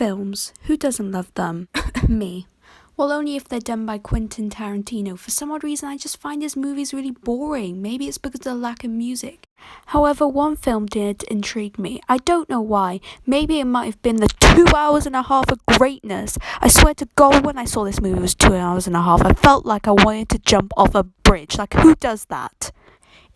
Films. Who doesn't love them? Me. Well, only if they're done by Quentin Tarantino. For some odd reason, I just find his movies really boring. Maybe it's because of the lack of music. However, one film did intrigue me. I don't know why. Maybe it might have been the 2 hours and a half of greatness. I swear to God, when I saw this movie, it was 2 hours and a half. I felt like I wanted to jump off a bridge. Like, who does that?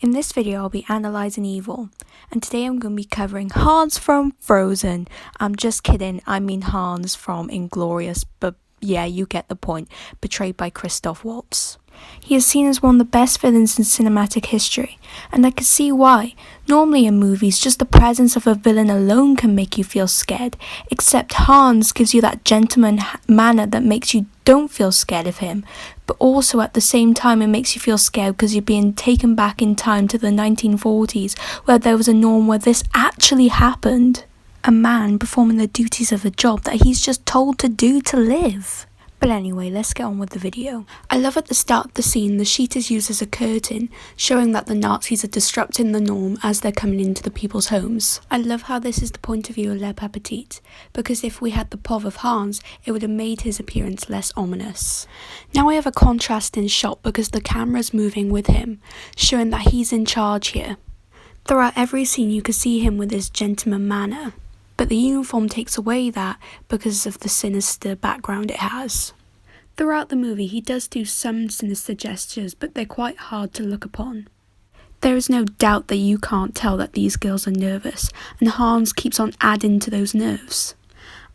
In this video, I'll be analysing evil, and today I'm going to be covering Hans from Frozen. I'm just kidding, I mean Hans from Inglourious, but yeah, you get the point, portrayed by Christoph Waltz. He is seen as one of the best villains in cinematic history, and I can see why. Normally in movies, just the presence of a villain alone can make you feel scared, except Hans gives you that gentleman manner that makes you don't feel scared of him, but also at the same time it makes you feel scared because you're being taken back in time to the 1940s, where there was a norm where this actually happened. A man performing the duties of a job that he's just told to do to live. But anyway, let's get on with the video. I love at the start of the scene, the sheet is used as a curtain, showing that the Nazis are disrupting the norm as they're coming into the people's homes. I love how this is the point of view of Le Petit, because if we had the POV of Hans, it would have made his appearance less ominous. Now I have a contrasting shot because the camera's moving with him, showing that he's in charge here. Throughout every scene you can see him with his gentleman manner, but the uniform takes away that because of the sinister background it has. Throughout the movie he does do some sinister gestures, but they're quite hard to look upon. There is no doubt that you can't tell that these girls are nervous, and Hans keeps on adding to those nerves.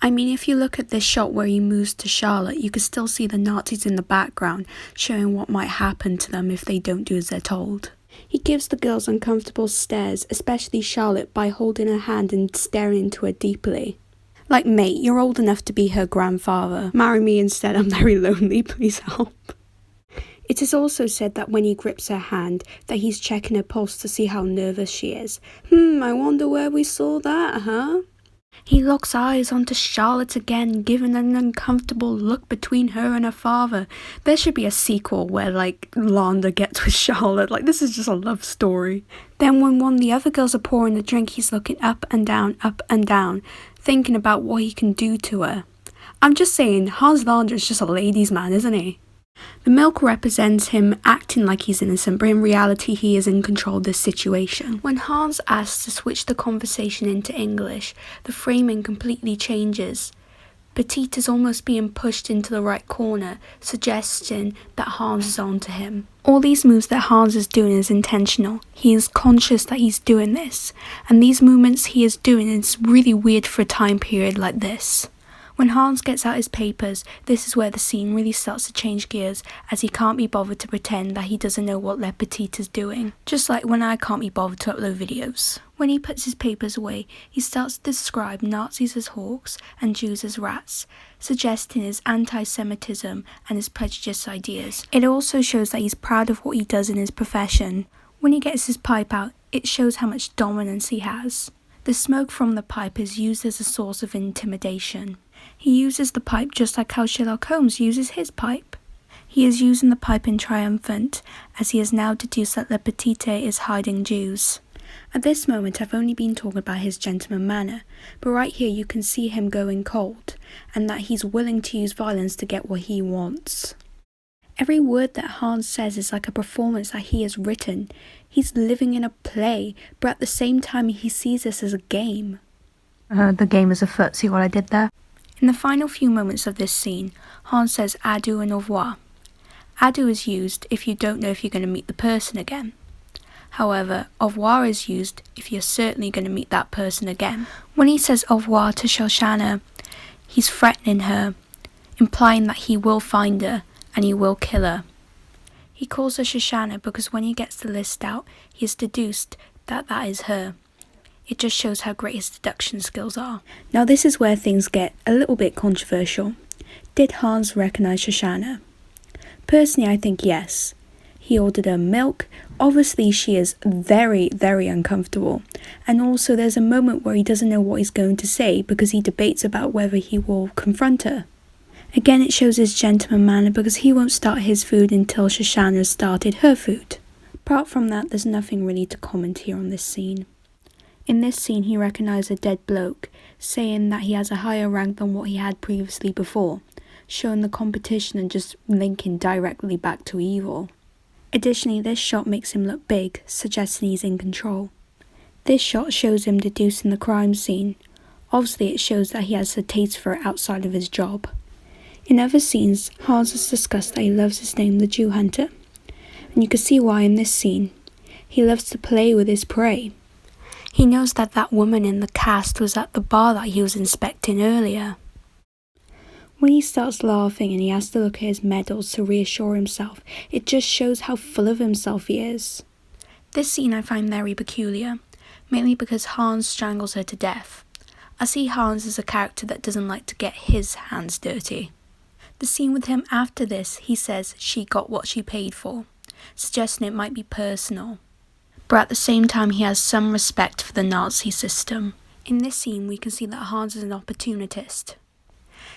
I mean, if you look at this shot where he moves to Charlotte, you can still see the Nazis in the background, showing what might happen to them if they don't do as they're told. He gives the girls uncomfortable stares, especially Charlotte, by holding her hand and staring into her deeply. Like, mate, you're old enough to be her grandfather. Marry me instead, I'm very lonely, please help. It is also said that when he grips her hand, that he's checking her pulse to see how nervous she is. I wonder where we saw that, huh? He locks eyes onto Charlotte again, giving an uncomfortable look between her and her father. There should be a sequel where, like, Landa gets with Charlotte. Like, this is just a love story. Then when one of the other girls are pouring the drink, he's looking up and down, thinking about what he can do to her. I'm just saying, Hans Landa is just a ladies' man, isn't he? The milk represents him acting like he's innocent, but in reality he is in control of this situation. When Hans asks to switch the conversation into English, the framing completely changes. Petite is almost being pushed into the right corner, suggesting that Hans is on to him. All these moves that Hans is doing is intentional. He is conscious that he's doing this, and these movements he is doing is really weird for a time period like this. When Hans gets out his papers, this is where the scene really starts to change gears, as he can't be bothered to pretend that he doesn't know what Le Petit is doing. Just like when I can't be bothered to upload videos. When he puts his papers away, he starts to describe Nazis as hawks and Jews as rats, suggesting his anti-Semitism and his prejudiced ideas. It also shows that he's proud of what he does in his profession. When he gets his pipe out, it shows how much dominance he has. The smoke from the pipe is used as a source of intimidation. He uses the pipe just like how Sherlock Holmes uses his pipe. He is using the pipe in triumphant, as he has now deduced that Le Petite is hiding Jews. At this moment I've only been talking about his gentleman manner, but right here you can see him going cold, and that he's willing to use violence to get what he wants. Every word that Hans says is like a performance that he has written. He's living in a play, but at the same time he sees this as a game. The game is afoot, see what I did there? In the final few moments of this scene, Hans says adieu and au revoir. Adieu is used if you don't know if you're going to meet the person again. However, au revoir is used if you're certainly going to meet that person again. When he says au revoir to Shoshana, he's threatening her, implying that he will find her and he will kill her. He calls her Shoshana because when he gets the list out, he has deduced that that is her. It just shows how great his deduction skills are. Now this is where things get a little bit controversial. Did Hans recognise Shoshana? Personally, I think yes. He ordered her milk. Obviously she is very, very uncomfortable. And also there's a moment where he doesn't know what he's going to say because he debates about whether he will confront her. Again, it shows his gentleman manner because he won't start his food until Shoshana has started her food. Apart from that, there's nothing really to comment here on this scene. In this scene, he recognised a dead bloke, saying that he has a higher rank than what he had previously before, showing the competition and just linking directly back to evil. Additionally, this shot makes him look big, suggesting he's in control. This shot shows him deducing the crime scene. Obviously, it shows that he has a taste for it outside of his job. In other scenes, Hans has discussed that he loves his name, the Jew Hunter, and you can see why in this scene. He loves to play with his prey. He knows that that woman in the cast was at the bar that he was inspecting earlier. When he starts laughing and he has to look at his medals to reassure himself, it just shows how full of himself he is. This scene I find very peculiar, mainly because Hans strangles her to death. I see Hans as a character that doesn't like to get his hands dirty. The scene with him after this, he says she got what she paid for, suggesting it might be personal. But at the same time, he has some respect for the Nazi system. In this scene, we can see that Hans is an opportunist.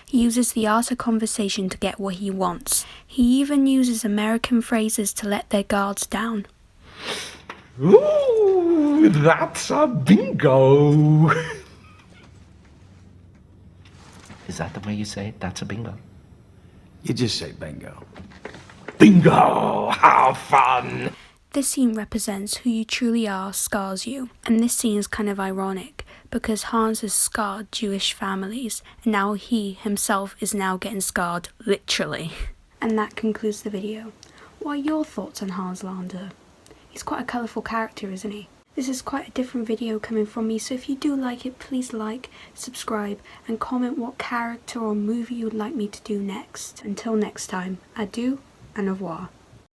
He uses the art of conversation to get what he wants. He even uses American phrases to let their guards down. Ooh, that's a bingo! Is that the way you say it? That's a bingo? You just say bingo. Bingo! How fun! This scene represents who you truly are scars you, and this scene is kind of ironic because Hans has scarred Jewish families and now he himself is now getting scarred literally. And that concludes the video. What are your thoughts on Hans Landa? He's quite a colourful character, isn't he? This is quite a different video coming from me, so if you do like it, please like, subscribe and comment what character or movie you would like me to do next. Until next time, adieu and au revoir.